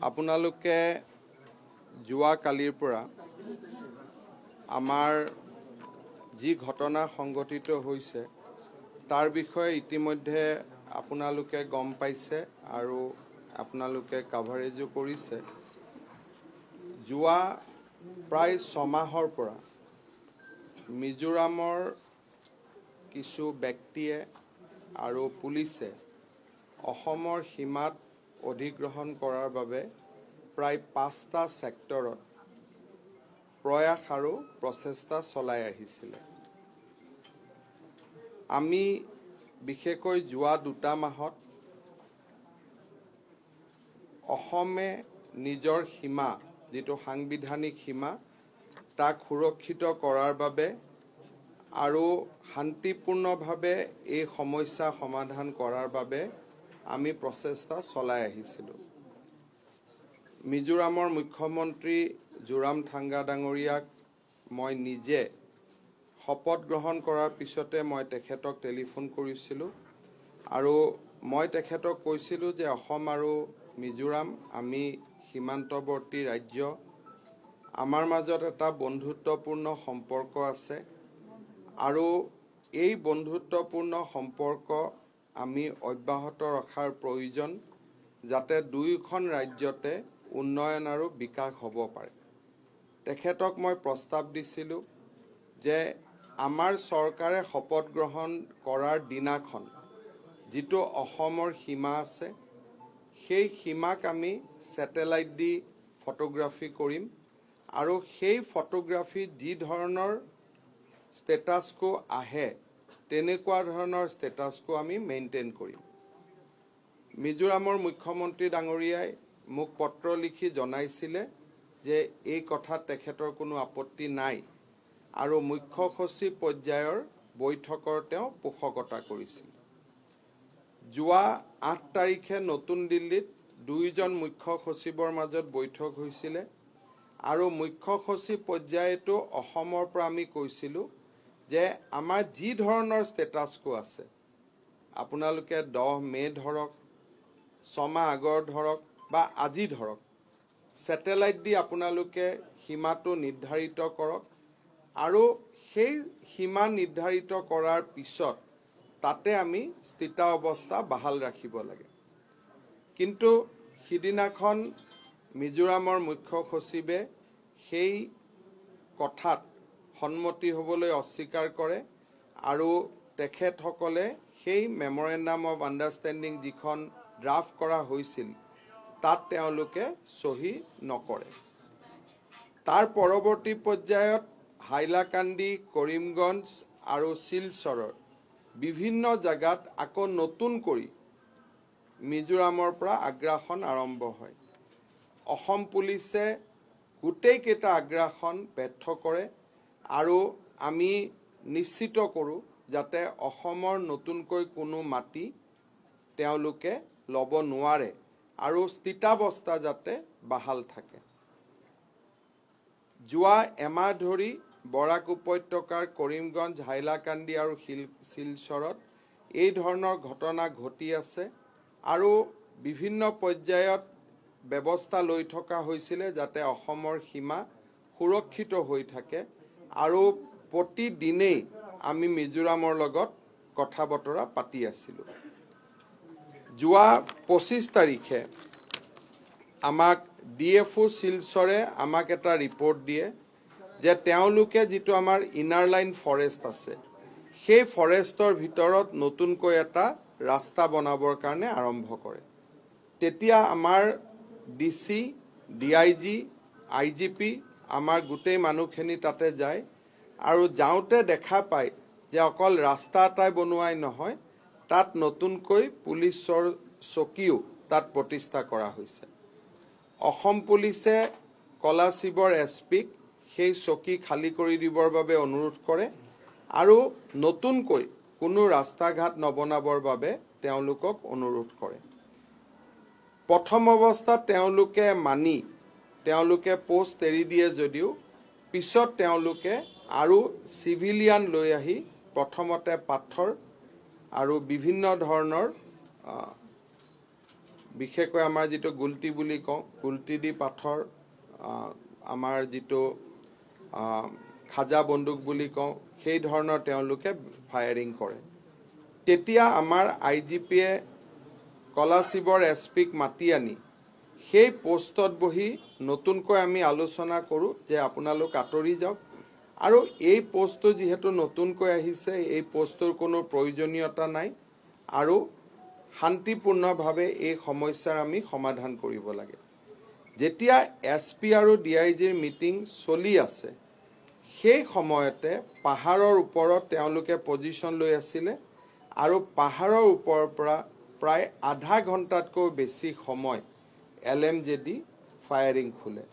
আপোনালোকে যোৱা কালিৰ পৰা আমাৰ যি ঘটনা সংঘটিত হৈছে তাৰ বিষয়ে ইতিমধ্যে আপোনালোকে গম পাইছে আৰু আপোনালোকে কভাৰেজো কৰিছে। যোৱা প্ৰায় 6 মাহৰ পৰা মিজোৰামৰ কিছু ব্যক্তিয়ে আৰু পুলিচে অসমৰ সীমাত অধিগ্ৰহণ কৰাৰ বাবে প্ৰায় 5টা সেক্টৰত প্ৰয়াস আৰু প্ৰচেষ্টা চলাই আহিছিলে। আমি বিশেষকৈ যোৱা 2টা মাহত অসমে নিজৰ সীমা যিটো সাংবিধানিক সীমা তাক সুৰক্ষিত কৰাৰ বাবে আৰু শান্তিপূৰ্ণভাৱে এই সমস্যা সমাধান কৰাৰ বাবে আমি প্ৰচেষ্টা চলাই আহিছিলোঁ। মিজোৰামৰ মুখ্যমন্ত্ৰী জোৰামথাংগা ডাঙৰীয়াক মই নিজে শপত গ্ৰহণ কৰাৰ পিছতে মই তেখেতক টেলিফোন কৰিছিলোঁ আৰু মই তেখেতক কৈছিলোঁ যে অসম আৰু মিজোৰাম আমি সীমান্তৱৰ্তী ৰাজ্য, আমাৰ মাজত এটা বন্ধুত্বপূৰ্ণ সম্পৰ্ক আছে আৰু এই বন্ধুত্বপূৰ্ণ সম্পৰ্ক আমি অব্যাহত ৰখাৰ প্ৰয়োজন যাতে দুয়োখন ৰাজ্যতে উন্নয়ন আৰু বিকাশ হ'ব পাৰে। তেখেতক মই প্ৰস্তাৱ দিছিলোঁ যে আমাৰ চৰকাৰে শপত গ্ৰহণ কৰাৰ দিনাখন যিটো অসমৰ সীমা আছে সেই সীমাক আমি স্যাটেলাইট দি ফটোগ্ৰাফি কৰিম আৰু সেই ফটোগ্ৰাফিত যি ধৰণৰ ষ্টেটাছ কো আহে তেনেকুৱা ধৰণৰ ষ্টেটাছ কো আমি মেইনটেইন কৰিম। মিজোৰামৰ মুখ্যমন্ত্ৰী ডাঙৰীয়াই মোক পত্ৰ লিখি জনাইছিলে যে এই কথাত তেখেতৰ কোনো আপত্তি নাই আৰু মুখ্য সচিব পৰ্যায়ৰ বৈঠকৰ তেওঁ পোষকতা কৰিছিল। যোৱা 8 তাৰিখে নতুন দিল্লীত 2জন মুখ্য সচিবৰ মাজত বৈঠক হৈছিলে আৰু মুখ্য সচিব পৰ্যায়তো অসমৰ পৰা আমি কৈছিলোঁ যে আমাৰ যি ধৰণৰ ষ্টেটাছ কো আছে আপোনালোকে 10 মে ধৰক 6 মাহ আগৰ ধৰক বা আজি ধৰক স্যাটেলাইট দি আপোনালোকে সীমাটো নিৰ্ধাৰিত কৰক আৰু সেই সীমা নিৰ্ধাৰিত কৰাৰ পিছত তাতে আমি স্থিতাৱস্থা বাহাল ৰাখিব লাগে। কিন্তু সিদিনাখন মিজোৰামৰ মুখ্য সচিবে সেই কথাত সন্মতি হ'বলৈ অস্বীকাৰ কৰে আৰু তেখেতসকলে সেই মেমৰেণ্ডাম অফ আণ্ডাৰষ্টেণ্ডিং যিখন ড্ৰাফ্ট কৰা হৈছিল তাত তেওঁলোকে সহি নকৰে। তাৰ পৰৱৰ্তী পৰ্যায়ত হাইলাকান্দি, কৰিমগঞ্জ আৰু শিলচৰৰ বিভিন্ন জাগাত আকৌ নতুন কৰি মিজোৰামৰ পৰা আগ্ৰাসন আৰম্ভ হয়। অসম পুলিচে গোটেইকেইটা আগ্ৰাসন ব্যৰ্থ কৰে আৰু আমি নিশ্চিত কৰোঁ যাতে অসমৰ নতুনকৈ কোনো মাটি তেওঁলোকে ল'ব নোৱাৰে আৰু স্থিতাৱস্থা যাতে বাহাল থাকে। যোৱা এমাহ ধৰি বৰাক উপত্যকাৰ কৰিমগঞ্জ, হাইলাকান্দি আৰু শিলচৰত এই ধৰণৰ ঘটনা ঘটি আছে আৰু বিভিন্ন পৰ্যায়ত ব্যৱস্থা লৈ থকা হৈছিলে যাতে অসমৰ সীমা সুৰক্ষিত হৈ থাকে আৰু প্ৰতিদিনেই আমি মিজোৰামৰ লগত কথা বতৰা পাতি আছিলোঁ। যোৱা 25 তাৰিখে আমাক DFO শিলচৰে আমাক এটা ৰিপৰ্ট দিয়ে যে তেওঁলোকে যিটো আমাৰ ইনাৰ লাইন ফৰেষ্ট আছে সেই ফৰেষ্টৰ ভিতৰত নতুনকৈ এটা ৰাস্তা বনাবৰ কাৰণে আৰম্ভ কৰে। তেতিয়া আমাৰ DC, DIG, IGP আমাৰ গোটেই মানুহখিনি তাতে যায় আৰু যাওঁতে দেখা পায় যে অকল ৰাস্তা এটাই বনোৱাই নহয় তাত নতুনকৈ পুলিচৰ চকীও তাত প্ৰতিষ্ঠা কৰা হৈছে। অসম পুলিচে কলাশিবৰ SPক সেই চকী খালী কৰি দিবৰ বাবে অনুৰোধ কৰে আৰু নতুনকৈ কোনো ৰাস্তা ঘাট নবনাবৰ বাবে তেওঁলোকক অনুৰোধ কৰে। প্ৰথম অৱস্থাত তেওঁলোকে মানি তেওঁলোকে পোষ্ট এৰি দিয়ে যদিও পিছত তেওঁলোকে আৰু সিভিলিয়ান লৈ আহি প্ৰথমতে পাথৰ আৰু বিভিন্ন ধৰণৰ বিশেষকৈ আমাৰ যিটো গুলটি বুলি কওঁ, গুলটি দি পাথৰ, আমাৰ যিটো খাজা বন্দুক বুলি কওঁ, সেই ধৰণৰ তেওঁলোকে ফায়াৰিং কৰে। তেতিয়া আমাৰ IGPয়ে কলাশিবৰ SPক মাতি আনি সেই পোষ্টত বহি নতুনকৈ আমি আলোচনা কৰোঁ যে আপোনালোক আঁতৰি যাওক, আৰু এই পোষ্টটো যিহেতু নতুনকৈ আহিছে, এই পোষ্টটোৰ কোনো প্ৰয়োজনীয়তা নাই, আৰু শান্তিপূৰ্ণভাৱে এই সমস্যাৰ আমি সমাধান কৰিব লাগে। যেতিয়া SP আৰু DIGৰ মিটিং চলি আছে, সেই সময়তে পাহাৰৰ ওপৰত তেওঁলোকে পজিশ্যন লৈ আছিলে, আৰু পাহাৰৰ ওপৰৰ পৰা প্ৰায় আধা ঘণ্টাতকৈ বেছি সময় LMG ফায়াৰিং খোলে,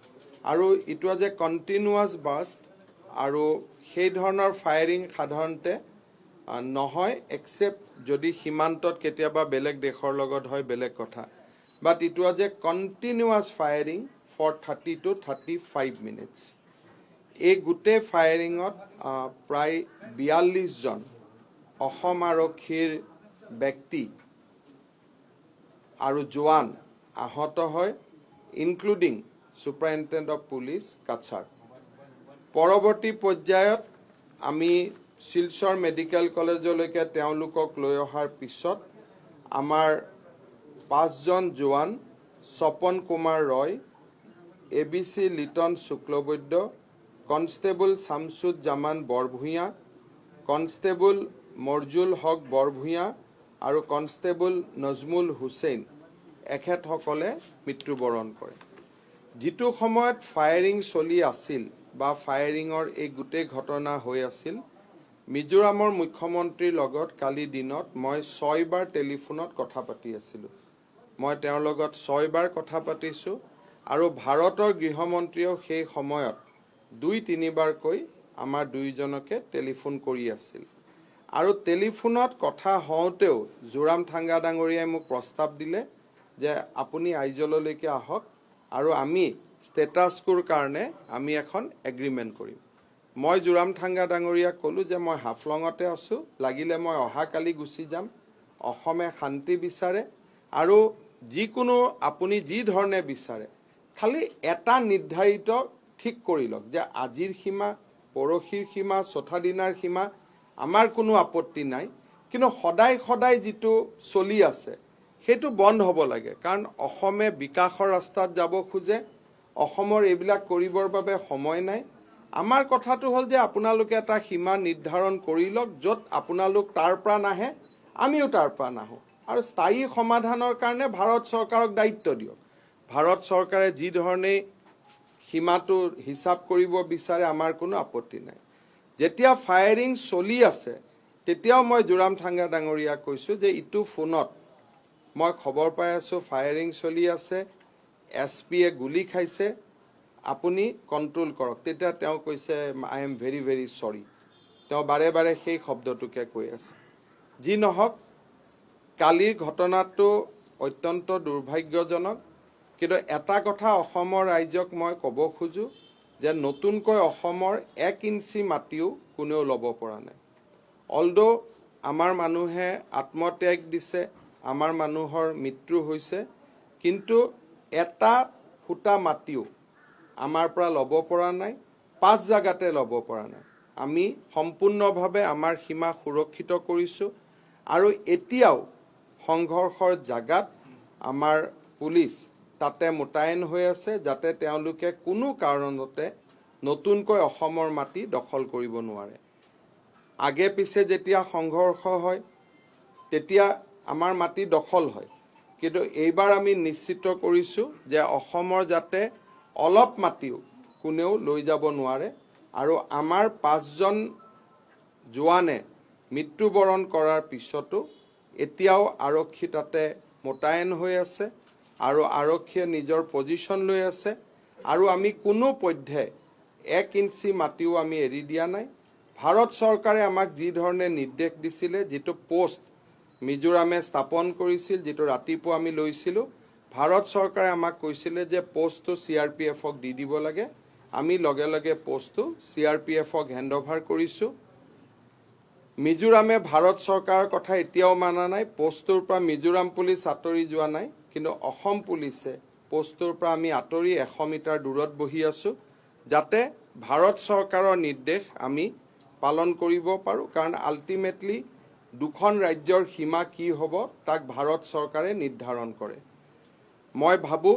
আৰু it was a continuous burst, আৰু সেই ধৰণৰ ফায়াৰিং সাধাৰণতে নহয়, এক্সেপ্ট যদি সীমান্তত কেতিয়াবা বেলেগ দেশৰ লগত হয় বেলেগ কথা, but it was a continuous firing for 30 to 35 minutes. এই গোটেই ফায়াৰিঙত প্ৰায় 42জন অসম আৰক্ষীৰ ব্যক্তি আৰু জোৱান আহত হয়, ইনক্লুডিং ছুপাৰিনটেণ্ডেণ্ট অফ পুলিচ কাছাৰ। পৰৱৰ্তী পৰ্যায়ত আমি শিলচৰ মেডিকেল কলেজলৈকে তেওঁলোকক লৈ অহাৰ পিছত আমাৰ 5জন জোৱান, Swapan Kumar Roy, ABC Liton Shuklabaidya, constable Shamsuzzaman Borbhuyan, constable Morjul Haque Borbhuyan আৰু কনষ্টেবল নজমুল হুছেইন এখেতসকলে মৃত্যুবৰণ কৰে। যিটো সময়ত ফায়াৰিং চলি আছিল বা ফায়াৰিঙৰ এই গোটেই ঘটনা হৈ আছিল, মিজোৰামৰ মুখ্যমন্ত্ৰীৰ লগত কালি দিনত মই 6 বাৰ টেলিফোনত কথা পাতি আছিলোঁ। মই তেওঁৰ লগত 6 বাৰ কথা পাতিছোঁ, আৰু ভাৰতৰ গৃহমন্ত্ৰীয়েও সেই সময়ত 2-3 বাৰকৈ আমাৰ দুয়োজনকে টেলিফোন কৰি আছিল। আৰু টেলিফোনত কথা হওঁতেও জোৰামথাংগা ডাঙৰীয়াই মোক প্ৰস্তাৱ দিলে যে আপুনি আইজললৈকে আহক, আৰু আমি ষ্টেটাছ কোৰ কাৰণে আমি এখন এগ্ৰিমেণ্ট কৰিম। মই জোৰামথাংগা ডাঙৰীয়াক ক'লোঁ যে মই হাফলঙতে আছোঁ, লাগিলে মই অহাকালি গুচি যাম। অসমে শান্তি বিচাৰে, আৰু যিকোনো আপুনি যি ধৰণে বিচাৰে, খালি এটা নিৰ্ধাৰিত ঠিক কৰি লওক যে আজিৰ সীমা, পৰহিৰ সীমা, চৌথা দিনাৰ সীমা, আমাৰ কোনো আপত্তি নাই, কিন্তু সদায় সদায় যিটো চলি আছে সেইটো বন্ধ হ'ব লাগে। কাৰণ অসমে বিকাশৰ ৰাস্তাত যাব খোজে, অসমৰ এইবিলাক কৰিবৰ বাবে সময় নাই। আমাৰ কথাটো হ'ল যে আপোনালোকে এটা সীমা নিৰ্ধাৰণ কৰি লওক, য'ত আপোনালোক তাৰ পৰা নাহে, আমিও তাৰ পৰা নাহোঁ, আৰু স্থায়ী সমাধানৰ কাৰণে ভাৰত চৰকাৰক দায়িত্ব দিয়ক। ভাৰত চৰকাৰে যি ধৰণে সীমাটো হিচাপ কৰিব বিচাৰে, আমাৰ কোনো আপত্তি নাই। যেতিয়া ফায়াৰিং চলি আছে, তেতিয়াও মই জোৰামথাংগা ডাঙৰীয়াক কৈছোঁ যে ইটো ফোনত মই খবৰ পাই আছোঁ ফায়াৰিং চলি আছে, SPয়ে গুলি খাইছে, আপুনি কণ্ট্ৰল কৰক। তেতিয়া তেওঁ কৈছে I am very very sorry। তেওঁ বাৰে বাৰে সেই শব্দটোকে কৈ আছে। যি নহওক, কালিৰ ঘটনাটো অত্যন্ত দুৰ্ভাগ্যজনক, কিন্তু এটা কথা অসমৰ ৰাইজক মই ক'ব খোজোঁ যে নতুনকৈ অসমৰ 1 ইঞ্চি মাটিও কোনেও ল'ব পৰা নাই। অলদো আমাৰ মানুহে আত্মত্যাগ দিছে, আমাৰ মানুহৰ মৃত্যু হৈছে, কিন্তু এটা ফুটা মাটিও আমাৰ পৰা ল'ব পৰা নাই, 5 জাগাতে ল'ব পৰা নাই। আমি সম্পূৰ্ণভাৱে আমাৰ সীমা সুৰক্ষিত কৰিছোঁ, আৰু এতিয়াও সংঘৰ্ষৰ জাগাত আমাৰ পুলিচ তাতে মোতায়েন হৈ আছে, যাতে তেওঁলোকে কোনো কাৰণতে নতুনকৈ অসমৰ মাটি দখল কৰিব নোৱাৰে। আগে পিছে যেতিয়া সংঘৰ্ষ হয় তেতিয়া আমাৰ মাটি দখল হয়, কিন্তু এইবাৰ আমি নিশ্চিত কৰিছোঁ যে অসমৰ যাতে অলপ মাটিও কোনেও লৈ যাব নোৱাৰে, আৰু আমাৰ 5জন জোৱানে মৃত্যুবৰণ কৰাৰ পিছতো এতিয়াও আৰক্ষী তাতে মোতায়েন হৈ আছে, আৰু আৰক্ষীয়ে নিজৰ পজিশ্যন লৈ আছে, আৰু আমি কোনো পধ্যে 1 ইঞ্চি মাটিও আমি এৰি দিয়া নাই। ভাৰত চৰকাৰে আমাক যি ধৰণে নিৰ্দেশ দিছিলে, যিটো পোষ্ট মিজোৰামে স্থাপন কৰিছিল, যিটো ৰাতিপুৱা আমি লৈছিলোঁ, ভাৰত চৰকাৰে আমাক কৈছিলে যে পোষ্টটো CRPFক দি দিব লাগে। আমি লগে লগে পোষ্টটো CRPFক হেণ্ডঅভাৰ কৰিছোঁ। মিজোৰামে ভাৰত চৰকাৰৰ কথা এতিয়াও মানা নাই, পোষ্টটোৰ পৰা মিজোৰাম পুলিচ আঁতৰি যোৱা নাই, কিন্তু অসম পুলিচে পোষ্টৰ পৰা আমি আঁতৰি 100 মিটাৰ দূৰত বহি আছো যাতে ভাৰত চৰকাৰৰ নিৰ্দেশ আমি পালন কৰিব পাৰো কাৰণ আল্টিমেটলি দুখন ৰাজ্যৰ সীমা কি হ'ব তাক ভাৰত চৰকাৰে নিৰ্ধাৰণ কৰে মই ভাবো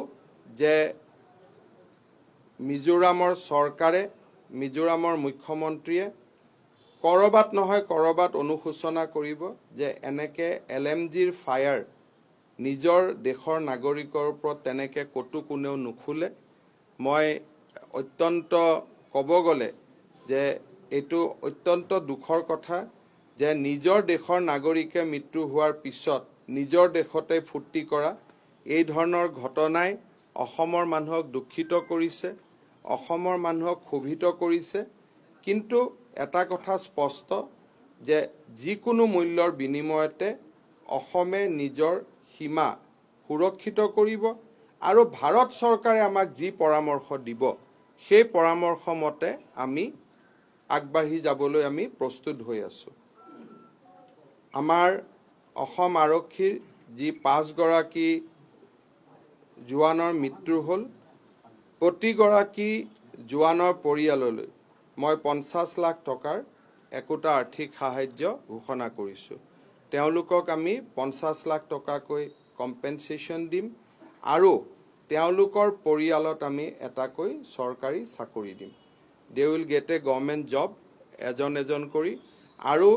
যে মিজোৰামৰ চৰকাৰে মিজোৰামৰ মুখ্যমন্ত্ৰীয়ে কৰবাত নহয় কৰবাত অনুশোচনা কৰিব যে এনেকে এলএমজিৰ ফায়াৰ নিজৰ দেশৰ নাগৰিকৰ ওপৰত তেনেকে কটু কোনেও নুখুলে মই অত্যন্ত ক'ব গ'লে যে এটো অত্যন্ত দুখৰ কথা যে নিজৰ দেশৰ নাগৰিকে মৃত্যু হোৱাৰ পিছত নিজৰ দেশতে ফুৰ্তি কৰা এই ধৰণৰ ঘটনাই অসমৰ মানুহক দুখিত কৰিছে অসমৰ মানুহক ক্ষোভিত কৰিছে কিন্তু এটা কথা স্পষ্ট যে যিকোনো মূল্যৰ বিনিময়তে অসমে নিজৰ সীমা সুৰক্ষিত কৰিব আৰু ভাৰত চৰকাৰে আমাক যি পৰামৰ্শ দিব সেই পৰামৰ্শ মতে আমি আগবাঢ়ি যাবলৈ আমি প্ৰস্তুত হৈ আছো আমাৰ অসম আৰক্ষীৰ যি 5 গৰাকী জোৱানৰ মৃত্যু হ'ল প্ৰতিগৰাকী জোৱানৰ পৰিয়াললৈ মই 50 লাখ টকাৰ একোটা আৰ্থিক সাহায্য ঘোষণা কৰিছো তেওঁলোকক আমি 50 লাখ টকাকৈ কম্পেনসেশন দিম আৰু তেওঁলোকৰ পৰিয়ালত আমি এটাকৈ চৰকাৰী চাকৰি দিম they will get A government job এজন কৰি আৰু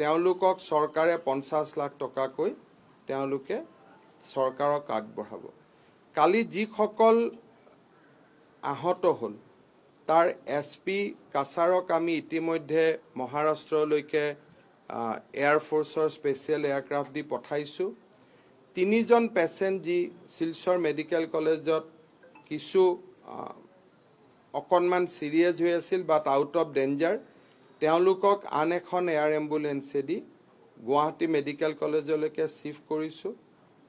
তেওঁলোকক চৰকাৰে 50 লাখ টকাকৈ তেওঁলোকে চৰকাৰক আগবঢ়াব কালি যিসকল আহত হ'ল তাৰ এছপি কাছাৰক আমি ইতিমধ্যে মহাৰাষ্ট্ৰলৈকে এয়াৰ ফোৰ্সৰ স্পেশাল এয়াৰক্ৰাফ্ট দি পঠাইছো 3 জন পেশেন্ট যি শিলচৰ মেডিকেল কলেজত কিছু অকনমান সিৰিয়াস হৈ আছিল বাট আউট অফ ডেঞ্জাৰ তেওঁলোকক আন এখন এয়াৰ এম্বুলেন্সে দি গুৱাহাটী মেডিকেল কলেজলৈকে শিফট কৰিছো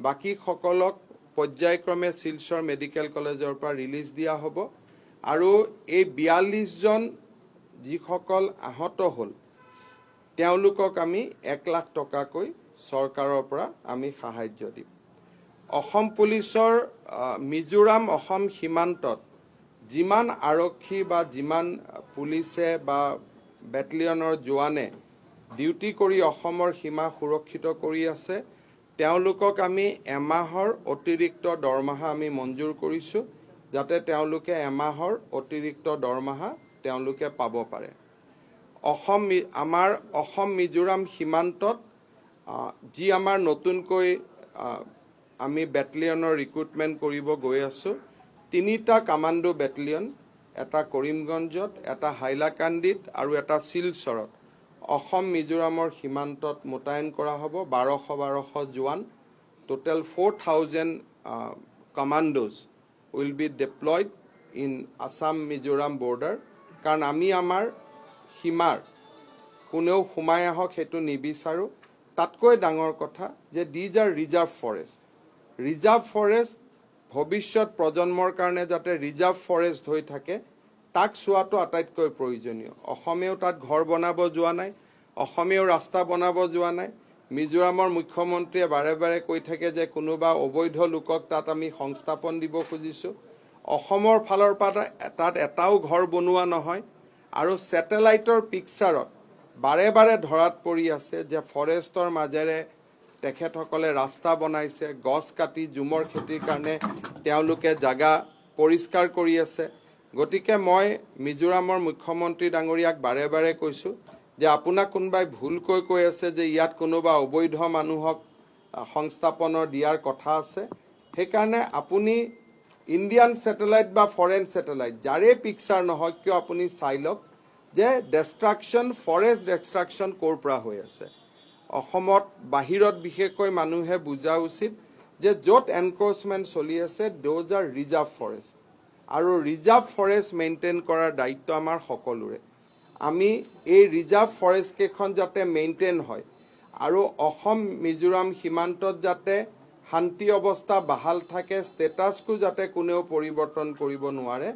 বাকি সকলক পৰ্যায়ক্ৰমে শিলচৰ মেডিকেল কলেজৰ পৰা ৰিলিজ দিয়া হ'ব আৰু এই 42 জন যিসকল আহত হ'ল তেওঁলোকক আমি 1 লাখ টকাকৈ চৰকাৰৰ পৰা আমি সাহায্য দিম অসম পুলিচৰ মিজোৰাম অসম সীমান্তত যিমান আৰক্ষী বা যিমান পুলিচে বা বেটেলিয়নৰ জোৱানে ডিউটি কৰি অসমৰ সীমা সুৰক্ষিত কৰি আছে তেওঁলোকক আমি এমাহৰ অতিৰিক্ত দৰমহা আমি মঞ্জুৰ কৰিছো যাতে তেওঁলোকে এমাহৰ অতিৰিক্ত দৰমহা তেওঁলোকে পাব পাৰে আমাৰ অসম মিজোৰাম সীমান্তত যি আমাৰ নতুনকৈ আমি বেটেলিয়নৰ ৰিক্ৰুটমেন্ট কৰিব গৈ আছো 3টা কমান্ডো বেটেলিয়ন এটা কৰিমগঞ্জত এটা হাইলাকান্দিত আৰু এটা শিলচৰত অসম মিজোৰামৰ সীমান্তত মোতায়েন কৰা হ'ব 1200 জোৱান total 4000 commandos will be deployed in Assam Mizoram border কাৰণ আমি আমাৰ সীমাৰ কোনেও সোমাই আহক হেতু নিবিচাৰো তাতকৈ ডাঙৰ কথা যে দিজ আৰ ৰিজাৰ্ভ ফৰেষ্ট ভৱিষ্যত প্ৰজন্মৰ কাৰণে যাতে ৰিজাৰ্ভ ফৰেষ্ট হৈ থাকে তাক চোৱাটো আটাইতকৈ প্ৰয়োজনীয় অসমেও তাত ঘৰ বনাব যোৱা নাই অসমেও ৰাস্তা বনাব যোৱা নাই মিজোৰামৰ মুখ্যমন্ত্ৰীয়ে বাৰে বাৰে কৈ থাকে যে কোনোবা অবৈধ লোকক তাত আমি সংস্থাপন দিব খুজিছো অসমৰ ফালৰ পৰা তাত এটাও ঘৰ বনোৱা নহয় আৰু স্যাটেলাইটৰ পিকচাৰত বাৰে বাৰে ধৰাত পৰি আছে যে ফৰেষ্টৰ মাজেৰে তেখেতসকলে ৰাস্তা বনাইছে গছ কাটি জুমৰ খেতিৰ কাৰণে তেওঁলোকে জাগা পৰিষ্কাৰ কৰি আছে গতিকে মই মিজোৰামৰ মুখ্যমন্ত্ৰী ডাঙৰীয়াক বাৰে বাৰে কৈছো যে আপোনাক কোনবাই ভুলকৈ কৈ আছে যে ইয়াত কোনোবা অবৈধ মানুহক সংস্থাপনৰ দিয়াৰ কথা আছে সেইকাৰণে আপুনি ইণ্ডিয়ান স্যাটেলাইট বা ফৰেন স্যাটেলাইট যাৰে পিকচাৰ নহয় কিয় আপুনি চাই লওক যে ফৰেষ্ট ডিষ্ট্ৰাকশন কৰ পৰা হৈ আছে অসমত বাহিৰত বিশেষকৈ মানুহে বুজা উচিত যে য'ত এনক্ৰোচমেন্ট চলি আছে দোজ আৰ ৰিজাৰ্ভ ফৰেষ্ট আৰু ৰিজাৰ্ভ ফৰেষ্ট মেইনটেইন কৰাৰ দায়িত্ব আমাৰ সকলোৰে আমি এই ৰিজাৰ্ভ ফৰেষ্ট কেখন যাতে মেইনটেইন হয় আৰু অসম মিজোৰাম সীমান্তত যাতে শান্তি অৱস্থা বাহাল থাকে ষ্টেটাসকো যাতে কোনেও পৰিৱৰ্তন কৰিব নোৱাৰে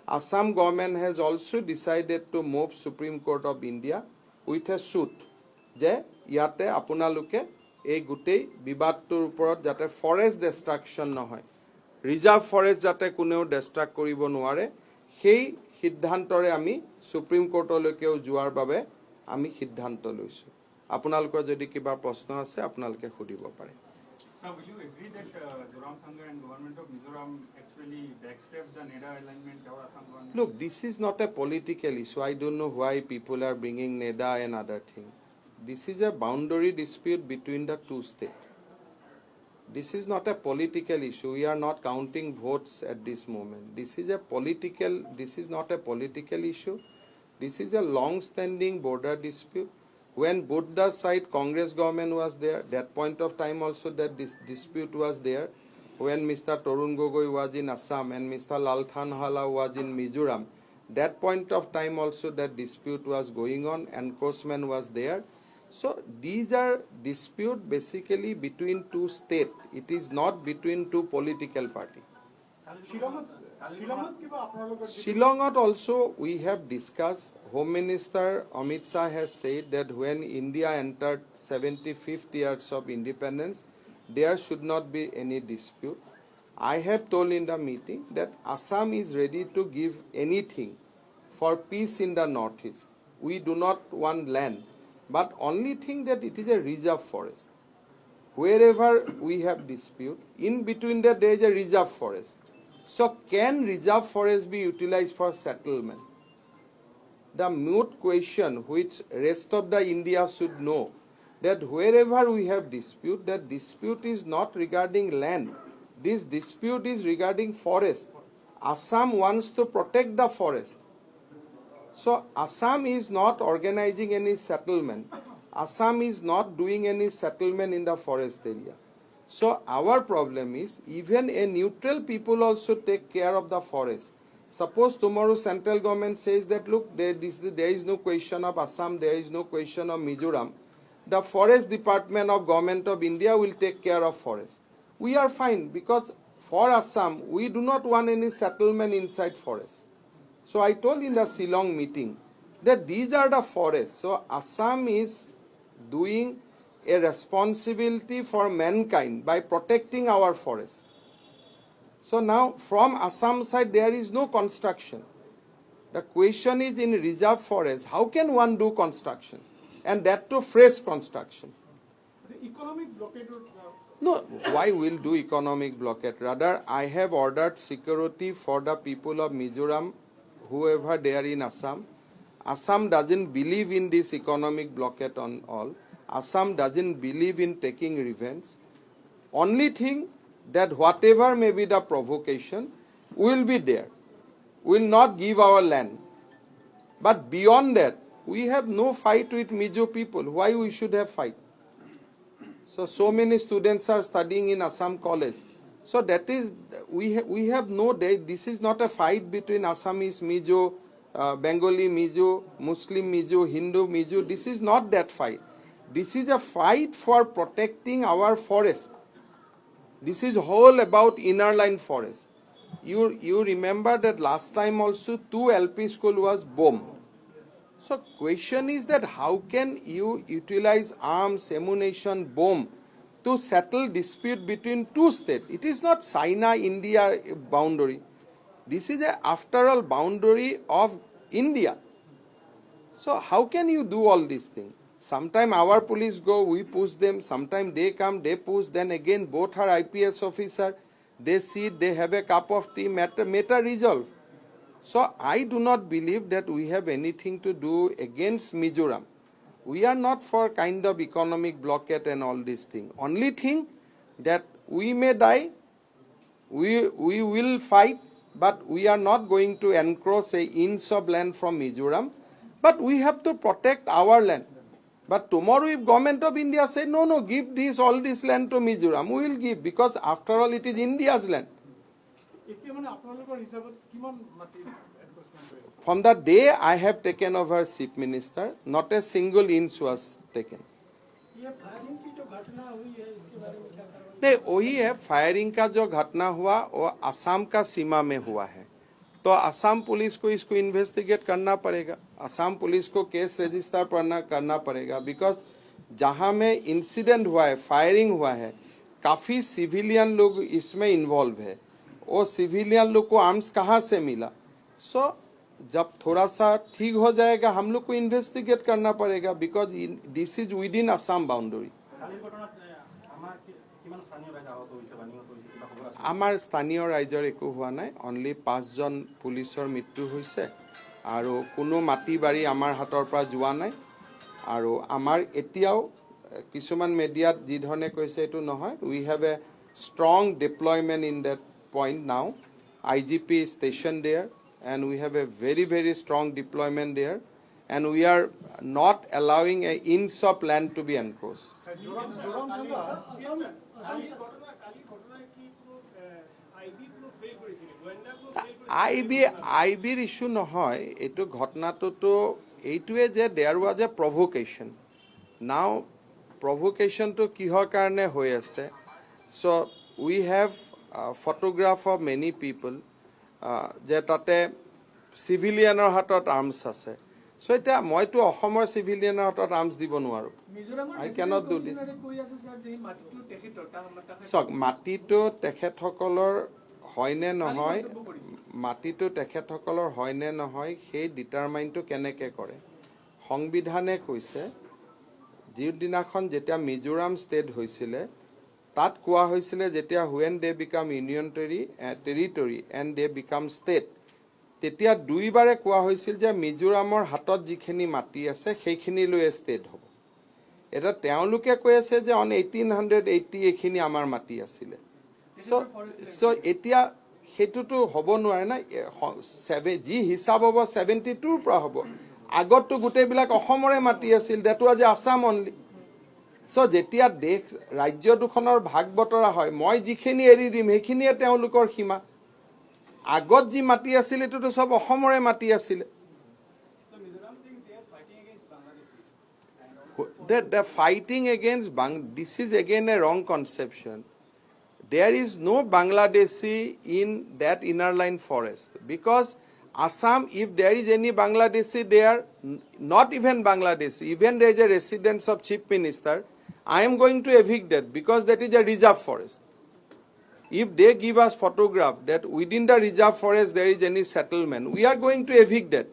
Assam government has also decided to move Supreme Court of India with a suit যে ইয়াতে আপোনালোকে এই গোটেই বিবাদটোৰ ওপৰত যাতে ফৰেষ্ট ডিষ্ট্ৰাকশ্যন নহয়, ৰিজাৰ্ভ ফৰেষ্ট যাতে কোনেও ডিষ্ট্ৰাক্ট কৰিব নোৱাৰে, সেই সিদ্ধান্তৰে আমি সুপ্ৰিম কোৰ্টলৈকেও যোৱাৰ বাবে আমি সিদ্ধান্ত লৈছোঁ। আপোনালোকৰ যদি কিবা প্ৰশ্ন আছে আপোনালোকে সুধিব পাৰে। Sir, will you agree that Zoramthanga and government of Mizoram actually backstep the NEDA alignment or Assam government? Look, this is not a political issue. I don't know why people are bringing NEDA and other things. This is a boundary dispute between the two states. This is not a political issue. We are not counting votes at this moment. This is not a political issue. This is a long-standing border dispute. When both the side Congress government was there, that point of time also that this dispute was there. When Mr. Torun Gogoi was in Assam and Mr. Lalthanhala was in Mizoram, that point of time also that dispute was going on, enforcement was there. So these are dispute basically between two states. It is not between two political parties. Shillongot also we have discussed. Home Minister Amit Shah has said that when India entered 75th years of independence, there should not be any dispute. I have told in the meeting that Assam is ready to give anything for peace in the northeast. We do not want land, but only thing that it is a reserve forest. Wherever we have dispute, in between that there is a reserve forest. So can reserve forest be utilized for settlement? The moot question which rest of the India should know, that wherever we have dispute, that dispute is not regarding land. This dispute is regarding forest. Assam wants to protect the forest. So Assam is not organizing any settlement. Assam is not doing any settlement in the forest area. So our problem is even a neutral people also take care of the forest. Suppose tomorrow central government says that look, there is no question of Assam, there is no question of Mizoram. The forest department of government of India will take care of forest. We are fine because for Assam, we do not want any settlement inside forest. So I told in the Shillong meeting that these are the forests. So Assam is doing a responsibility for mankind by protecting our forests. So now from Assam side there is no construction. The question is in reserve forest, how can one do construction? And that to fresh construction. The economic blockade would, No, why will do economic blockade? Rather, I have ordered security for the people of Mizoram, whoever they are in Assam. Assam doesn't believe in this economic blockade on all. Assam doesn't believe in taking revenge. Only thing that whatever may be the provocation will be there. Will not give our land. But beyond that, we have no fight with Mizo people. Why we should have fight? So many students are studying in Assam college. So that is, we have no day. This is not a fight between Assamese Mizo, Bengali Mizo, Muslim Mizo, Hindu Mizo. This is not that fight. This is a fight for protecting our forest. This is whole about inner line forest. You remember that last time also 2 LP school was bombed. So question is that how can you utilize arms, ammunition, bomb to settle dispute between two states? It is not China-India boundary. This is after all boundary of India. So how can you do all these things? Sometime our police go, we push them. Sometime they come, they push. Then again, both are IPS officer. They sit, they have a cup of tea, matter resolve. So I do not believe that we have anything to do against Mizoram. We are not for kind of economic blockade and all these things. Only thing that we may die, we will fight, but we are not going to encroach an inch of land from Mizoram. But we have to protect our land. But tomorrow if government of India say, no, give all this land to Mizoram, we will give because after all it is India's land. From the day I have taken over Chief Minister, not a single inch was taken. नहीं, वही है firing का जो घटना हुआ वो असम का सीमा में हुआ है, तो असम पुलिस को इसको इन्वेस्टिगेट करना पड़ेगा, असम पुलिस को केस रजिस्टर करना पड़ेगा, बिकॉज जहां में इंसिडेंट हुआ है, फायरिंग हुआ है, काफी सिविलियन लोग इसमें इन्वॉल्व है। वो सिविलियन लोग को आर्म्स कहाँ से मिला? सो जब थोड़ा सा ठीक हो जाएगा हम लोग को इन्वेस्टिगेट करना पड़ेगा, because this is with in Assam boundary. কালিৰ ঘটনাত আমাৰ কিমান স্থানীয় ৰাইজ আহত হৈছে বা নিহত হৈছে কিবা খবৰ আছে? আমাৰ স্থানীয় ৰাইজৰ একো হোৱা নাই, অনলি 5জন পুলিচৰ মৃত্যু হৈছে আৰু কোনো মাটি বাৰী আমাৰ হাতৰ পৰা যোৱা নাই। আৰু আমাৰ এতিয়াও কিছুমান মিডিয়াত যি ধৰণে কৈছে এইটো নহয়, we have a strong deployment in that point now. IGP station there and we have a very very strong deployment there and we are not allowing a inch of land to be encroach. Zoram Thanga আইবিৰ issue নহয়, এইটো ঘটনাটোতো এইটোৱে যে there was a প্ৰভোকেশ্যন। নাও প্ৰভোকেশ্যনটো কিহৰ কাৰণে হৈ আছে? চ' উই হেভ ফটোগ্ৰাফ অফ মেনি পিপল যে তাতে চিভিলিয়ানৰ হাতত আৰ্মছ আছে। চ' এতিয়া মইতো অসমৰ চিভিলিয়ানৰ হাতত আৰ্মছ দিব নোৱাৰোঁ। I cannot do this. চাওক, মাটিটো তেখেতসকলৰ হয়নে নহয়, মাটিটো তেখেতসকলৰ হয়নে নহয় সেই ডিটাৰমাইনটো কেনেকৈ কৰে? সংবিধানে কৈছে যিদিনাখন যেতিয়া মিজোৰাম ষ্টেট হৈছিলে তাত কোৱা হৈছিলে যেতিয়া when they become union territory and they become state, তেতিয়া দুইবাৰে কোৱা হৈছিল যে মিজোৰামৰ হাতত যিখিনি মাটি আছে সেইখিনি লৈ ষ্টেট হ'ব। এটা তেওঁলোকে কৈ আছে যে অন 1880 এইখিনি আমাৰ মাটি আছিলে। চ' এতিয়া সেইটোতো হ'ব নোৱাৰে না, যি হিচাপ হ'ব 72ৰ পৰা হ'ব। আগততো গোটেইবিলাক অসমৰে মাটি আছিল, that was a Assam only. So' যেতিয়া দেশ ৰাজ্য দুখনৰ ভাগ বতৰা হয়, মই যিখিনি এৰি দিম সেইখিনিয়ে তেওঁলোকৰ সীমা। আগত যি মাটি আছিল এইটোতো চব অসমৰে মাটি আছিলে। The fighting against this is again a wrong conception. There is no Bangladeshi in that inner line forest, because Assam, if there is any Bangladeshi there, not even Bangladeshi, even there is a residence of Chief Minister, I am going to evict that because that is a reserve forest. If they give us photograph that within the reserve forest there is any settlement, we are going to evict that.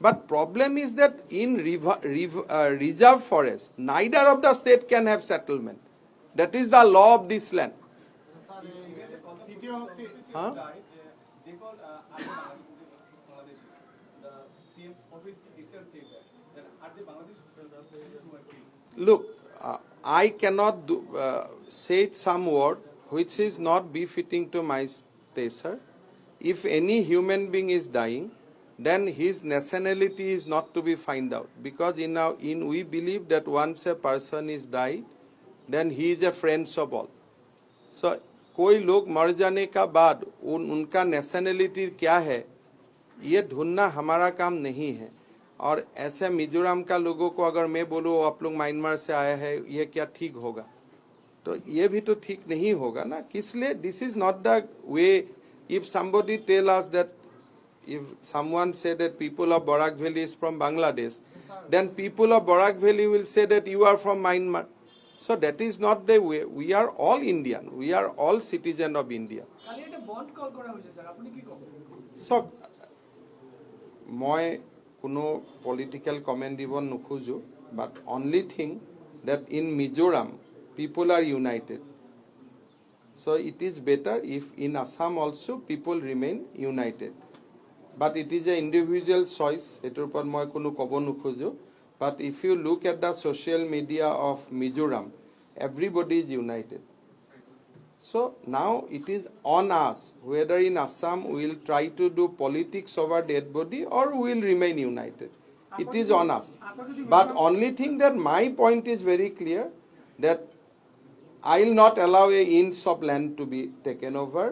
But problem is that in reserve forest, neither of the state can have settlement. That is the law of this land. Huh? Look, I cannot say some word which is not befitting to my stature. If any human being is dying, then his nationality is not to be find out, because we believe that once a person is died, then he is a friend of all. So कोई लोग मर जाने का बाद उनका nationality क्या है ये ढूंढना हमारा काम नहीं है। और ऐसे मिजोरम का लोगों को अगर मैं बोलूँ आप लोग म्यांमार से आए हैं, ये क्या ठीक होगा? तो ये भी तो ठीक नहीं होगा ना। इसलिए this is not the way. If somebody tell us that, if someone say that people of Barak Valley is from Bangladesh, then people of Barak Valley will say that you are from Myanmar. So that is not the way. We are all Indian. We are all citizen of India. So মই কোনো political comment দিব নোখোজো, but only thing that in Mizoram people are united. So it is better if in Assam also people remain united. But it is an individual choice. এটোৰ ওপৰত মই কোনো ক'ব নোখোজো. But if you look at the social media of Mizoram, everybody is united. So now it is on us whether in Assam we will try to do politics over dead body or we will remain united. It is on us. But only thing that my point is very clear, that I will not allow an inch of land to be taken over.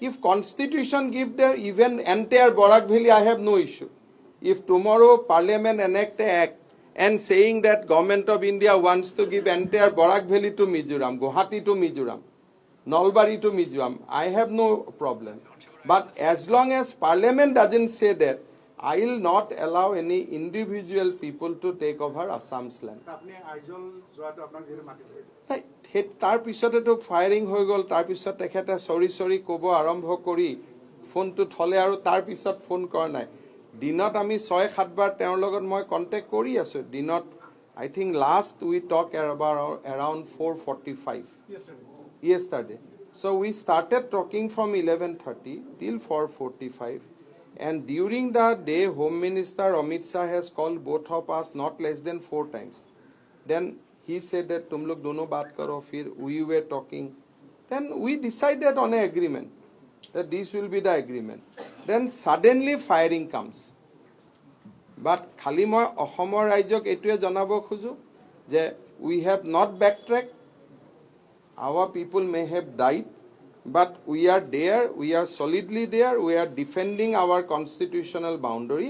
If constitution give the even entire Barak Valley, I have no issue. If tomorrow parliament enact an act and saying that government of India wants to give entire Barak Valley to Mizoram, Guwahati to Mizoram, Nalbari to Mizoram, I have no problem. But as long as parliament doesn't say that, I'll not allow any individual people to take over Assam's land. আপুনি আইজল যোৱাটো আপোনাক যিহেতু মাতিছে নাই, তাৰ পিছতেতো firing হৈ গ'ল, তাৰ পিছত তেখেতে চৰি ক'ব আৰম্ভ কৰি ফোনটো থলে আৰু তাৰ পিছত ফোন কৰা নাই। দিনত আমি 6-7 বাৰ তেওঁৰ লগত মই কণ্টেক্ট কৰি আছো। দিনত I think last we talked about around 4:45 yesterday. So we started talking from 11:30 till 4:45, and during the day Home Minister Amit Shah has called both of us not less than 4 times. Then he said that tum log dono baat karo, fir we were talking. Then we decided on an agreement that this will be the agreement. Then suddenly firing comes. But খালি মই অসমৰ ৰাজ্যক এইটোৱে জনাব খোজো যে we have not backtracked. Our people may have died, but we are there, we are solidly there, we are defending our constitutional boundary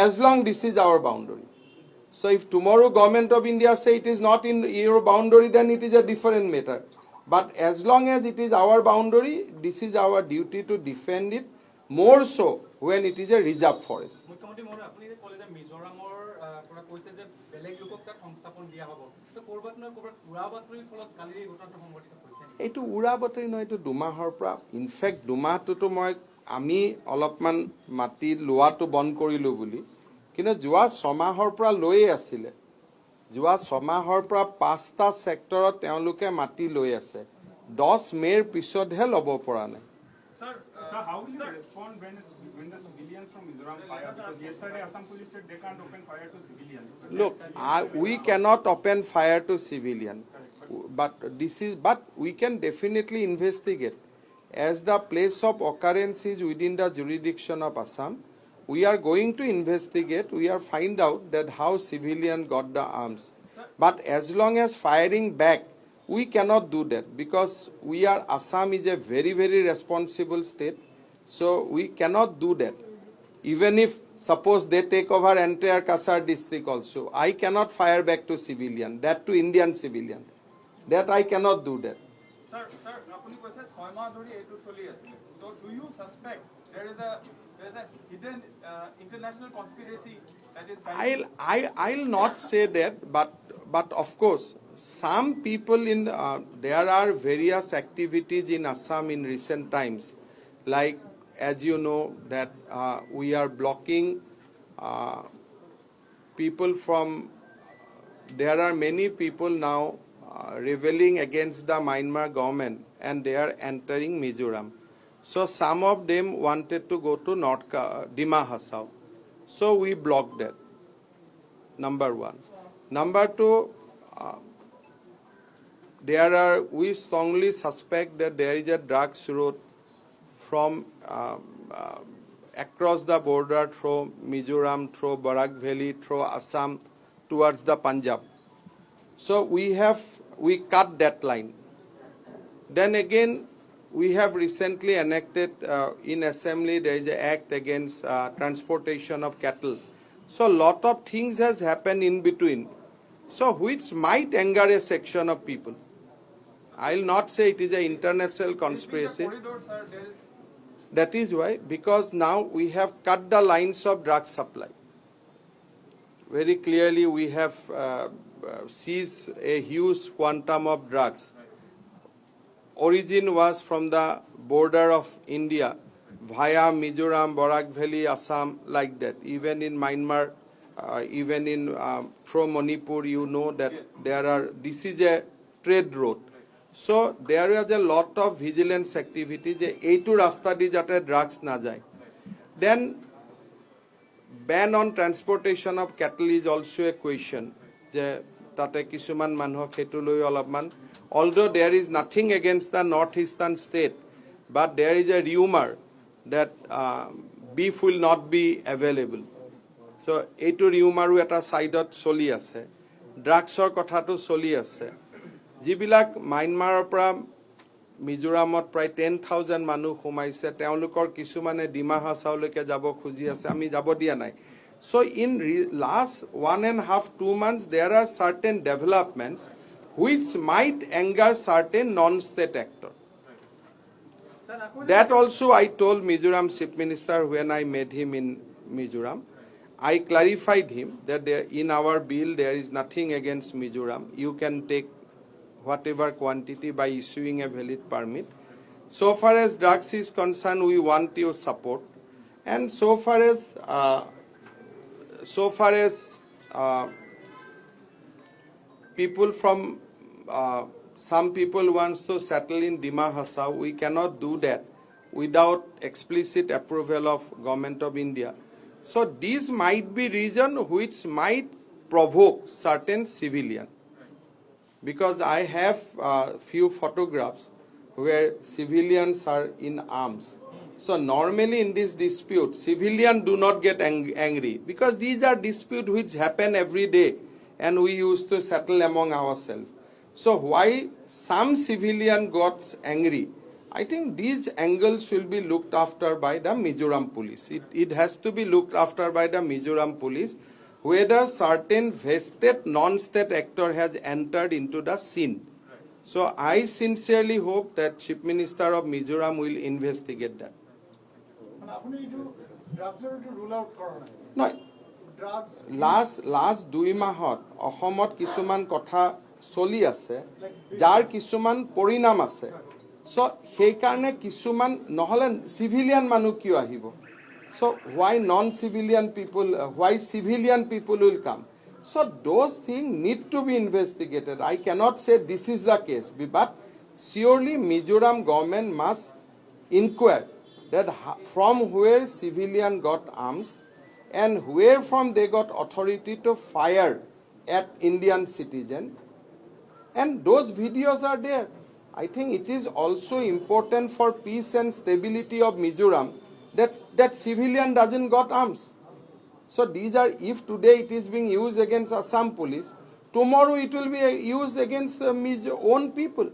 as long this is our boundary. So if tomorrow government of India say it is not in your boundary, then it is a different matter. But as long as it is our boundary, this is our duty to defend it, more so when it is a reserve forest. মুখ্যমন্ত্ৰী মহোদয়, আপুনি যে ক'লে যে মিজোৰামৰ পৰা কৈছে যে বেলেগ লোকক তাত সংস্থাপন দিয়া হ'ব, তো ক'ৰবাত নহয় ক'ৰবাত উৰা বাতৰিৰ ফলত কালি এই ঘটনাটো সংঘটিত হৈছে। এইটো উৰা বাতৰি নহয়, এইটো দুমাহৰ পৰা, ইনফেক্ট দুমাহটোতো আমি অলপমান মাটি লোৱাটো বন্ধ কৰিলোঁ বুলি, কিন্তু যোৱা 6 মাহৰ পৰা লৈয়ে আছিলে। যোৱা 6 মাহৰ পৰা 5টা ছেক্টৰত তেওঁলোকে মাটি লৈ আছে। 10 মে'ৰ পিছতহে ল'ব পৰা নাই। Sir, how will you respond when the civilians from Mizoram fire? Because yesterday Assam police said they can't open fire to civilians. Look, we cannot open fire to civilian, but we can definitely investigate. As the place of occurrence is within the jurisdiction of Assam, we are going to investigate. We are find out that how civilian got the arms. But as long as firing back, we cannot do that because Assam is a very, very responsible state. So we cannot do that. Even if suppose they take over entire Kasar district also, I cannot fire back to civilian, that to Indian civilian. That I cannot do that. Sir, আপুনি কৈছে 6 মাহ ধৰি এইটো চলি আছিল। So do you suspect there is a hidden international conspiracy that is I'll not say that, but of course some people there are various activities in Assam in recent times, like as you know that we are blocking people from, there are many people now rebelling against the Myanmar government and they are entering Mizoram. So some of them wanted to go to Dima Hasao. So we blocked that. Number 1. Number 2, we strongly suspect that there is a drugs route from across the border through Mizoram, through Barak Valley, through Assam towards the Punjab. So we cut that line. Then again, we have recently enacted in assembly there is an act against transportation of cattle. So lot of things has happened in between, so which might anger a section of people. I'll not say it is an international conspiracy. corridors, sir, there is That is why, because now we have cut the lines of drug supply. Very clearly we have seized a huge quantum of drugs. Origin was from the border of India via Mizoram, Barak Valley, Assam, like that. Even in Myanmar, even in through Manipur, you know that this is a trade route. So there is a lot of vigilance activity je eitu rasta di jate drugs na jay. Then ban on transportation of cattle is also a question je tate kisuman manhok hetu loi olopman, although there is nothing against the northeastern state, but there is a rumor that beef will not be available. So eitu rumor eta side ot choli ase, drugs or kotha to choli ase. যিবিলাক মাইনমাৰৰ পৰা মিজোৰামত প্ৰায় 10,000 মানুহ সোমাইছে, তেওঁলোকৰ কিছুমানে ডিমা হাছাওলৈকে যাব খুজি আছে, আমি যাব দিয়া নাই। So in last 1.5-2 months there are certain developments which might anger certain non-state actor. That also I told Mizoram Chief Minister when I met him in Mizoram, I clarified him that in our bill there is nothing against Mizoram. You can take whatever quantity by issuing a valid permit. So far as drugs is concerned, we want your support, and so far as people from some people wants to settle in Dima Hasao, we cannot do that without explicit approval of Government of India. So these might be reason which might provoke certain civilian. Because I have few photographs where civilians are in arms. So normally in this dispute, civilians do not get angry because these are disputes which happen every day and we used to settle among ourselves. So why some civilian got angry? I think these angles will be looked after by the Mizoram police. It has to be looked after by the Mizoram police, whether certain vested non-state actor has entered into the scene. So I sincerely hope that Chief Minister of Mizoram will investigate that. No, last 2 মাহত অসমত কিছুমান কথা চলি আছে যাৰ কিছুমান পৰিণাম আছে সো সেই কাৰণে কিছুমান নহলে সিভিলিয়ান মানুহ কিয় আহিব so why non-civilian people why civilian people will come so those things need to be investigated. I cannot say this is the case, but surely Mizoram government must inquire that from where civilian got arms and where from they got authority to fire at Indian citizen, and those videos are there. I think it is also important for peace and stability of Mizoram that civilian doesn't got arms. So these are, if today it is being used against Assam police, tomorrow it will be used against own people.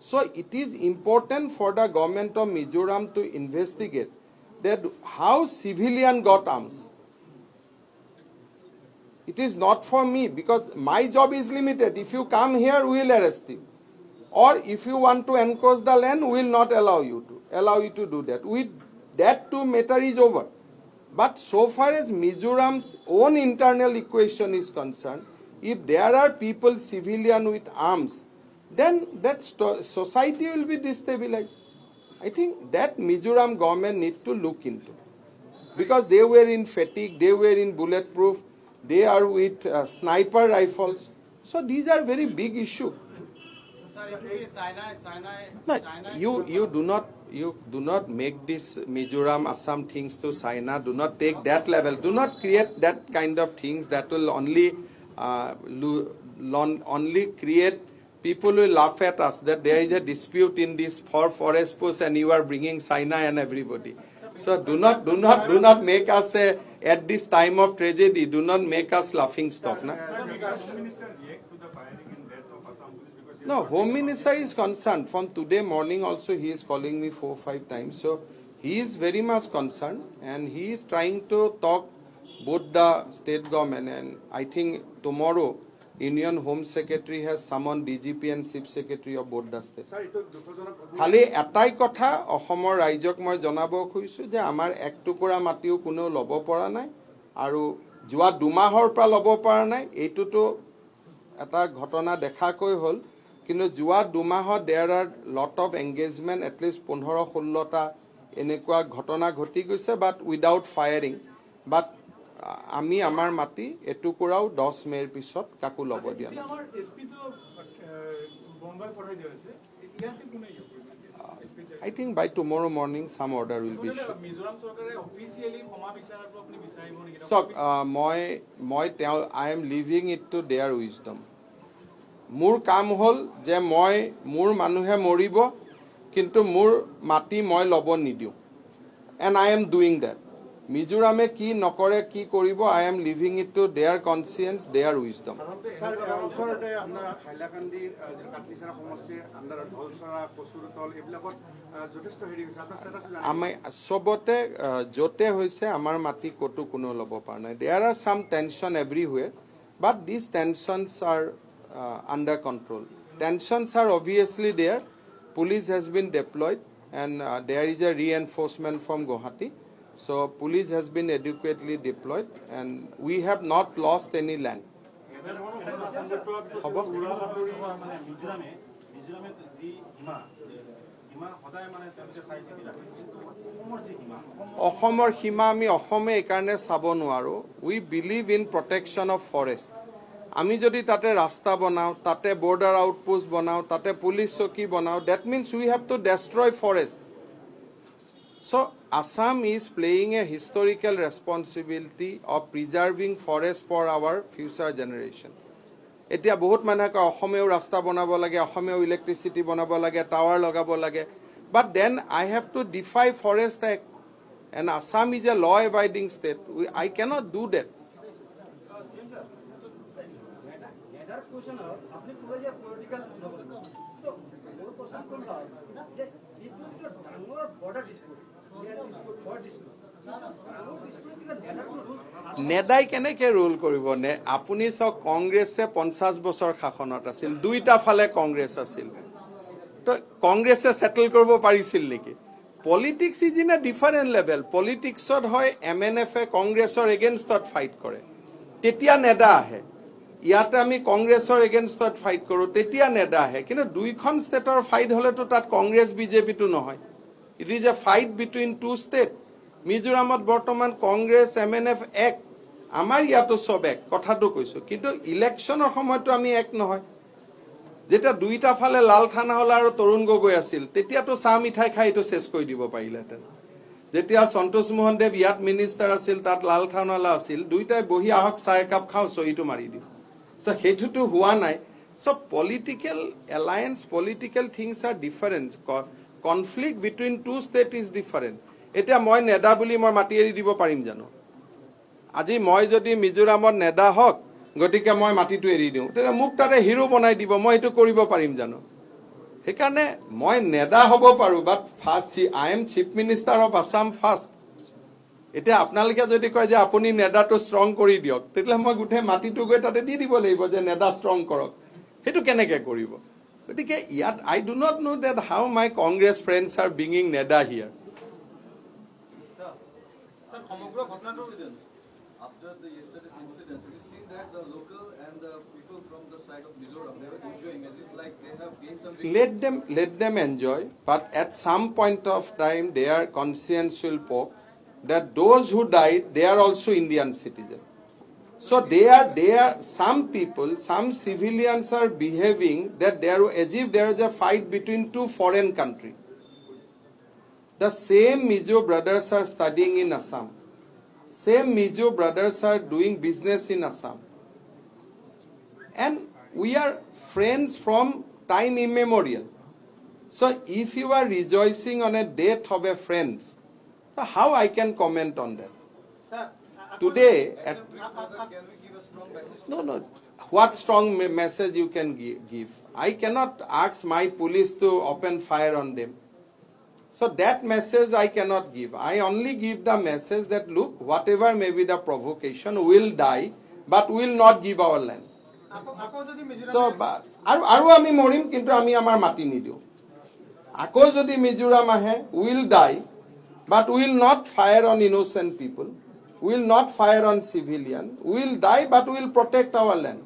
So it is important for the government of Mizoram to investigate that how civilian got arms. It is not for me because my job is limited. If you come here, we will arrest you. Or if you want to encroach the land, we will not allow you to do that. That too matter is over. But so far as Mizoram's own internal equation is concerned, if there are people, civilian with arms, then that society will be destabilized. I think that Mizoram government need to look into. Because they were in fatigue, they were in bulletproof, they are with sniper rifles. So these are very big issues. No, you do not make this Mizoram Assam things to China. Do not take that level. Do not create that kind of things that will only create people will laugh at us that there is a dispute in this forest post and you are bringing China and everybody. So do not make us at this time of tragedy. Do not make us laughing stock. Na? Sir, did the Home Minister react to the firing and death of Assam police? Because No, Home Minister is concerned. From today morning also he is calling me 4 or 5 times. So he is very much concerned and he is trying to talk both the state government and I think tomorrow Union Home Secretary has summoned DGP and Chief Secretary of both the states. খালি এটাই কথা অসমৰ ৰাইজক মই জনাব খুজিছো যে আমাৰ এক টুকুৰা মাটিও কোনেও ল'ব পৰা নাই আৰু যোৱা 2 মাহৰ পৰা ল'ব পৰা নাই এইটোতো এটা ঘটনা দেখাকৈ হ'ল কিন্তু যোৱা 2 মাহত there are lot of engagement at least 15-16টা এনেকুৱা ঘটনা ঘটি গৈছে but without firing but আমি আমাৰ মাটি এটুকুৰাও 10 মেৰ পিছত কাকো ল'ব দিয়া নাই I think by tomorrow morning some order will be issued. So I am leaving it to their wisdom. মোৰ কাম হ'ল যে মই মোৰ মানুহে মৰিব কিন্তু মোৰ মাটি মই ল'ব নিদিও and I am doing that. Mizorame ki nokore ki koribo, I am leaving it to their conscience, their wisdom. Sobote jote hoise amar mati kotu kuno lobo parnai. There are some tension everywhere, but these tensions are under control. Tensions are obviously there. Police has been deployed and there is a reinforcement from Guwahati. So police has been adequately deployed and we have not lost any land. হ'ব? মানে মিজোৰামে যি সীমা সদায় মানে তেওঁলোকে চাই চিতি ৰাখে কিন্তু অসমৰ যি সীমা অসমৰ সীমা আমি অসমে এইকাৰণে চাব নোৱাৰোঁ. We believe in protection of forest. আমি যদি তাতে ৰাস্তা বনাওঁ, তাতে বৰ্ডাৰ আউটপোষ্ট বনাওঁ, তাতে পুলিচ চকী বনাওঁ, that means we have two destroy forest. So Assam is playing a historical responsibility of preserving forest for our future generation. এতিয়া বহুত মানুহে কয় অসমেও ৰাস্তা বনাব লাগে, অসমেও ইলেক্ট্ৰিচিটি বনাব লাগে, টাৱাৰ লগাব লাগে. But then I have to defy Forest Act. And Assam is a law-abiding state. I cannot do that. Another question হ'ল আপুনি ক'লে যে পলিটিকেল নবলে তো মোৰ কোৱেশ্যন কোন হ'ল যে এইটো যে ডাঙৰ বৰ্ডাৰ ডিসপিউট ইয়াৰ ডিসপিউট বৰ্ডাৰ ডিসপিউট ডাঙৰ ডিসপিউট কিবা নেডাৰ কোনো ৰুল নেদাই কেনেকৈ ৰোল কৰিব নে? আপুনি চাওক কংগ্ৰেছে 50 বছৰ শাসনত আছিল, দুইটা ফালে কংগ্ৰেছ আছিল. তো কংগ্ৰেছে সেটেল কৰিব পাৰিছিল নেকি? Politics is in a different level. পলিটিক্সত হয় MNF-এ কংগ্ৰেছৰ এগেইনষ্টত ফাইট কৰে, তেতিয়া নেদা আহে. ইয়াতে আমি কংগ্ৰেছৰ এগেইনষ্টত ফাইট কৰোঁ, তেতিয়া নেদা আহে. কিন্তু দুইখন ষ্টেটৰ ফাইট হ'লেতো তাত কংগ্ৰেছ বিজেপিটো নহয়. It is a fight between two state. মিজোৰামত বৰ্তমান কংগ্ৰেছ MNF এক, আমাৰ ইয়াতো চব এক, কথাটো কৈছোঁ. কিন্তু ইলেকশ্যনৰ সময়তো আমি এক নহয়. যেতিয়া দুইটা ফালে লাল থানাৱালা আৰু তৰুণ গগৈ আছিল, তেতিয়াতো চাহ মিঠাই খাই এইটো চেছ কৰি দিব পাৰিলেহেঁতেন. যেতিয়া সন্তোষ মোহন দেৱ ইয়াত মিনিষ্টাৰ আছিল, তাত লাল থানাৱালা আছিল, দুইটাই বহি আহক চাহ একাপ খাওঁ, চহীটো মাৰি দিওঁ. চ' সেইটোতো হোৱা নাই. So' political alliance, political things are different. Conflict between two state is different. এতিয়া মই নেদা বুলি মই মাতি এৰি দিব পাৰিম জানো? আজি মই যদি মিজোৰামত নেদা হওক, গতিকে মই মাটিটো এৰি দিওঁ, তেতিয়া মোক তাতে হিৰো বনাই দিব, মই এইটো কৰিব পাৰিম জানো? সেইকাৰণে মই নেদা হ'ব পাৰোঁ, but first I am chief minister of Assam first. এতিয়া আপোনালোকে যদি কয় যে আপুনি নেদাটো ষ্ট্ৰং কৰি দিয়ক, তেতিয়াহ'লে মই গোটেই মাটিটো গৈ তাতে দি দিব লাগিব যে নেদা ষ্ট্ৰং কৰক. সেইটো কেনেকৈ কৰিব? গতিকে ইয়াত I do not know that how my Congress friends are bringing নেদা হিয়াৰ. সমগ্ৰ ঘটনাটো After the yesterday's incident, it is seen that the local and the people from the side of Mizoram, they were enjoying as if like they have gained some. Let them enjoy, but at some point of time their conscience will poke that those who died, they are also Indian citizens. So they are some people, some civilians are behaving that as if there is a fight between two foreign countries. The same Mizo brothers are studying in Assam. Same Mizo brothers are doing business in Assam. And we are friends from time immemorial. So if you are rejoicing on a death of a friend, so how I can comment on that? Sir Today, Can we give a strong message? no. What strong message you can give? I cannot ask my police to open fire on them. So that message I cannot give. I only give the message that look, whatever may be the provocation, will die, but will not give our land. আকৌ যদি So, আৰু আমি মৰিম, কিন্তু আমি আমাৰ মাটি নিদিওঁ. আকৌ যদি মিজোৰাম আহে, will die, but will not fire on innocent people, will not fire on civilian, will die, but will protect our land.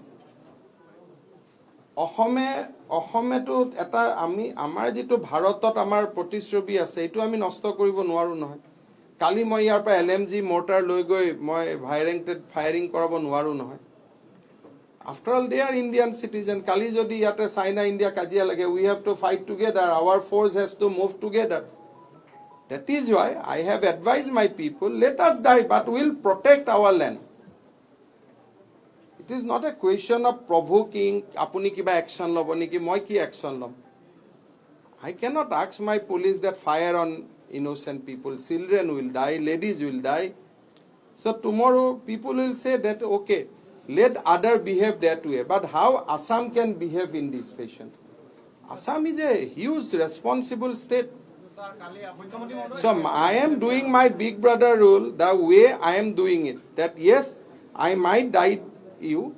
অসমেতো এটা আমাৰ যিটো ভাৰতত আমাৰ প্ৰতিচ্ছবি আছে, এইটো আমি নষ্ট কৰিব নোৱাৰোঁ নহয়. কালি মই ইয়াৰ পৰা LMG মৰ্টাৰ লৈ গৈ মই ফায়াৰিং কৰাব নোৱাৰোঁ নহয়. After all they are Indian citizen. কালি যদি ইয়াতে চাইনা ইণ্ডিয়া কাজিয়া লাগে, we have to fight together, our force has to move together. That is why I have advised my people, let us die, but we'll protect our land. It is not a question of provoking, apuni kiba action lobo niki, moi ki action lom. I cannot ask my police that fire on innocent people. Children will die, ladies will die. So tomorrow people will say that, okay, let other behave that way. But how Assam can behave in this fashion? Assam is a huge responsible state. So I am doing my big brother rule the way I am doing it. That yes, I might die you,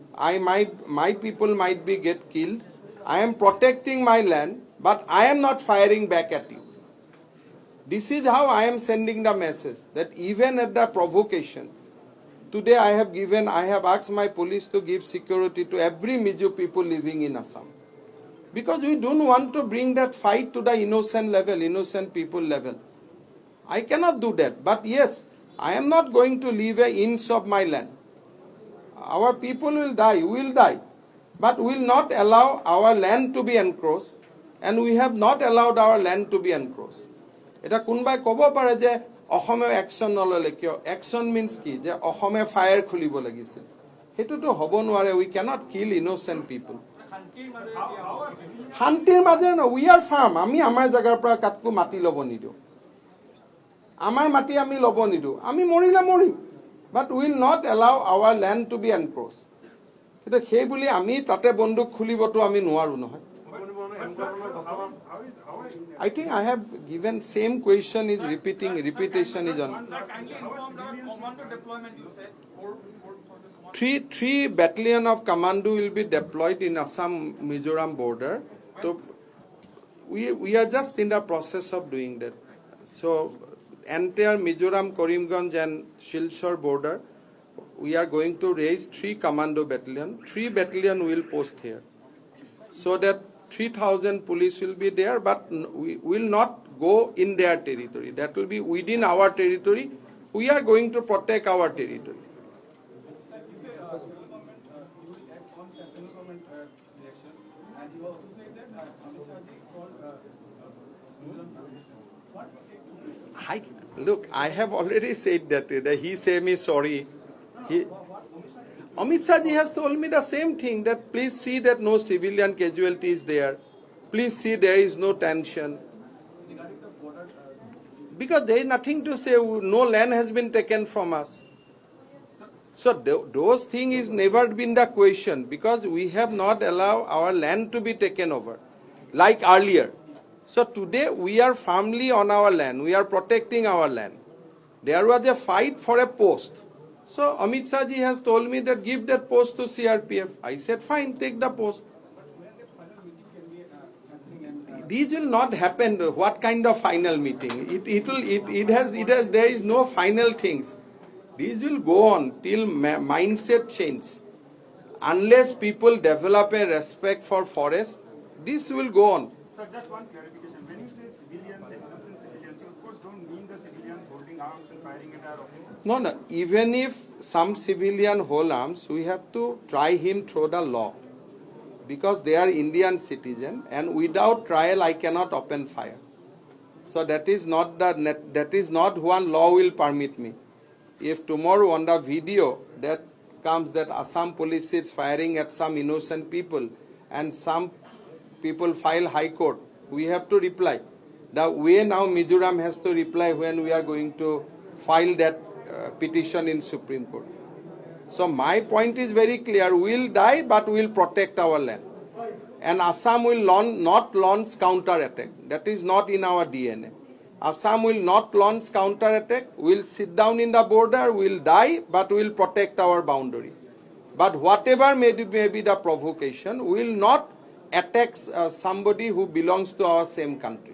my people might be get killed. I am protecting my land, but I am not firing back at you. This is how I am sending the message that even at the provocation, today I have asked my police to give security to every Mizo people living in Assam. Because we don't want to bring that fight to the innocent people level. I cannot do that. But yes, I am not going to leave an inch of my land. Our people will die, we will die. But we will not allow our land to be encroached. And we have not allowed our land to be encroached. এটা কোনবাই ক'ব পাৰে যে অসমে action নললে কিয় action means কি যে অসমে ফায়াৰ খুলিব লাগিছিল হেতুটো হ'ব নোৱাৰে উই ক্যানট কিল ইনোসেন্ট পিপল শান্তিৰ মাজে ন উই আৰ ফাৰ্ম আমি আমাৰ জায়গাৰ পৰা কাটকো মাটি ল'ব নিদিও আমাৰ মাটি আমি ল'ব নিদিও আমি মৰিলে মৰিম but will not allow our land to be encroach এটা সেই বুলি আমি তাতে বন্দুক খুলিবতো আমি নোৱাৰো নহয় I think I have given same question is repetition is on. Sir, kindly inform the commando deployment you said. 4,000 Three battalion of commando will be deployed in Assam Mizoram border. So we are just in the process of doing that. So entire Mizoram, Karimganj and Silchar border, we are going to raise 3 commando battalion. 3 battalion will post here, so that 3,000 police will be there, but we will not go in their territory. That will be within our territory. We are going to protect our territory. Look, I have already said that he say me sorry. Amit Shah ji has told me the same thing, that please see that no civilian casualties there. Please see there is no tension. Because there is nothing to say, no land has been taken from us. So those things is never been the question, because we have not allowed our land to be taken over like earlier. So today we are firmly on our land. We are protecting our land. There was a fight for a post. So Amit Shah ji has told me that give that post to CRPF. I said fine, take the post. These will not happen. What kind of final meeting? There is no final things. These will go on till mindset change. Unless people develop a respect for forest, this will go on. Sir, just one clarification. When you say civilians and innocent civilians, you of course don't mean the civilians holding arms and firing at our officers. No. Even if some civilian hold arms, we have to try him through the law. Because they are Indian citizen, and without trial I cannot open fire. So that is not one law will permit me. If tomorrow on the video that comes that Assam police is firing at some innocent people and some people file high court, we have to reply. The way now Mizoram has to reply when we are going to file that petition in Supreme Court. So my point is very clear. We will die, but we will protect our land. And Assam will not launch counter-attack. That is not in our DNA. Assam will not launch counter-attack. We will sit down in the border, we will die, but we will protect our boundary. But whatever may be the provocation, we will not attack somebody who belongs to our same country.